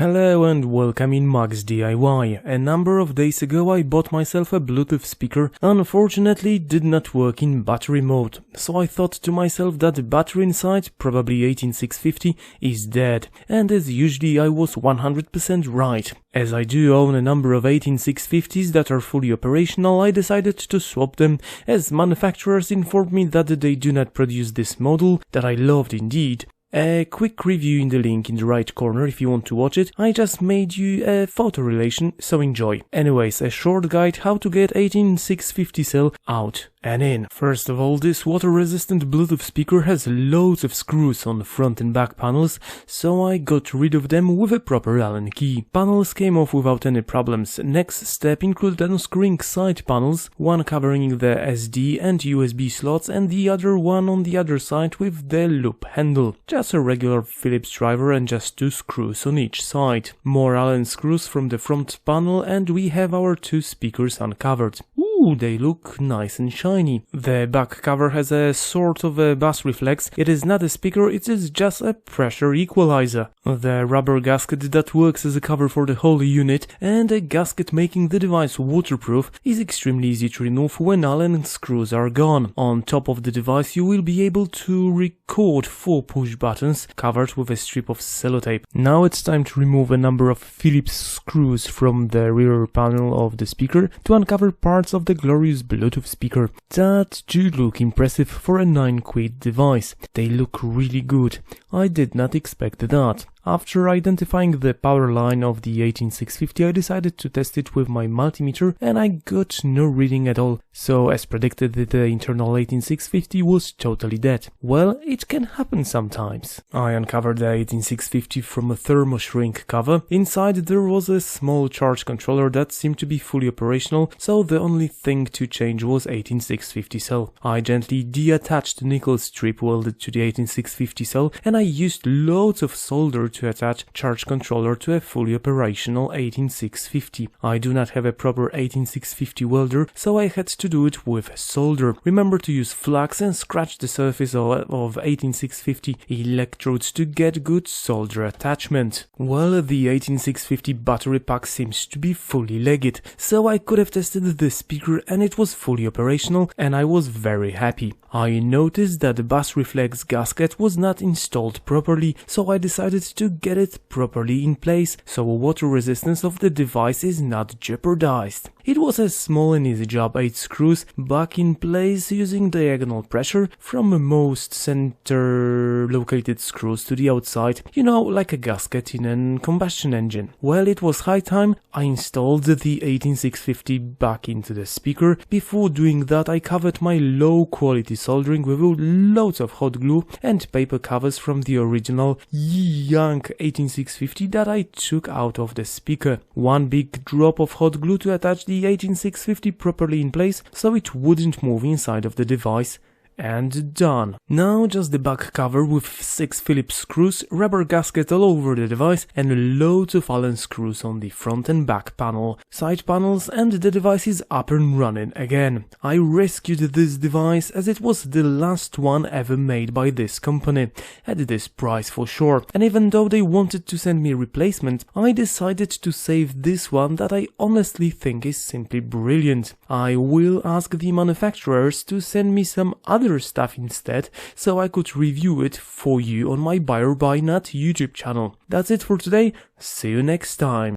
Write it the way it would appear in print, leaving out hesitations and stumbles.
Hello and welcome in Max DIY. A number of days ago I bought myself a Bluetooth speaker. Unfortunately it did not work in battery mode, so I thought to myself that the battery inside, probably 18650, is dead, and as usually I was 100% right. As I do own a number of 18650s that are fully operational, I decided to swap them, as manufacturers informed me that they do not produce this model that I loved indeed. A quick review in the link in the right corner if you want to watch it. I just made you a photo relation, so enjoy. Anyways, a short guide how to get 18650 cell out and in. First of all, this water-resistant Bluetooth speaker has loads of screws on the front and back panels, so I got rid of them with a proper Allen key. Panels came off without any problems. Next step included unscrewing side panels, one covering the SD and USB slots and the other one on the other side with the loop handle. Just a regular Phillips driver and just 2 screws on each side. More Allen screws from the front panel and we have our 2 speakers uncovered. Ooh, they look nice and shiny. The back cover has a sort of a bass reflex. It is not a speaker, it is just a pressure equalizer. The rubber gasket that works as a cover for the whole unit and a gasket making the device waterproof is extremely easy to remove when Allen screws are gone. On top of the device you will be able to record 4 push buttons covered with a strip of sellotape. Now it's time to remove a number of Phillips screws from the rear panel of the speaker to uncover parts of the glorious Bluetooth speaker that do look impressive for a 9 quid device. They look really good. I did not expect that. After identifying the power line of the 18650, I decided to test it with my multimeter and I got no reading at all, so as predicted the internal 18650 was totally dead. Well, it can happen sometimes. I uncovered the 18650 from a thermo shrink cover. Inside there was a small charge controller that seemed to be fully operational, so the only thing to change was 18650 cell. I gently deattached the nickel strip welded to the 18650 cell and I used loads of solder to attach charge controller to a fully operational 18650. I do not have a proper 18650 welder, so I had to do it with solder. Remember to use flux and scratch the surface of 18650 electrodes to get good solder attachment. Well, the 18650 battery pack seems to be fully legged, so I could have tested the speaker and it was fully operational and I was very happy. I noticed that the bass reflex gasket was not installed properly, so I decided to get it properly in place so water resistance of the device is not jeopardized. It was a small and easy job, 8 screws back in place using diagonal pressure from most center located screws to the outside, you know, like a gasket in a combustion engine. Well, it was high time I installed the 18650 back into the speaker. Before doing that I covered my low quality soldering with loads of hot glue and paper covers from the original young 18650 that I took out of the speaker. One big drop of hot glue to attach the 18650 properly in place so it wouldn't move inside of the device. And done. Now just the back cover with 6 Phillips screws, rubber gasket all over the device and loads of Allen screws on the front and back panel, side panels, and the device is up and running again. I rescued this device as it was the last one ever made by this company, at this price for sure, and even though they wanted to send me a replacement, I decided to save this one that I honestly think is simply brilliant. I will ask the manufacturers to send me some other stuff instead, so I could review it for you on my Buy or Buy Not YouTube channel. That's it for today, see you next time.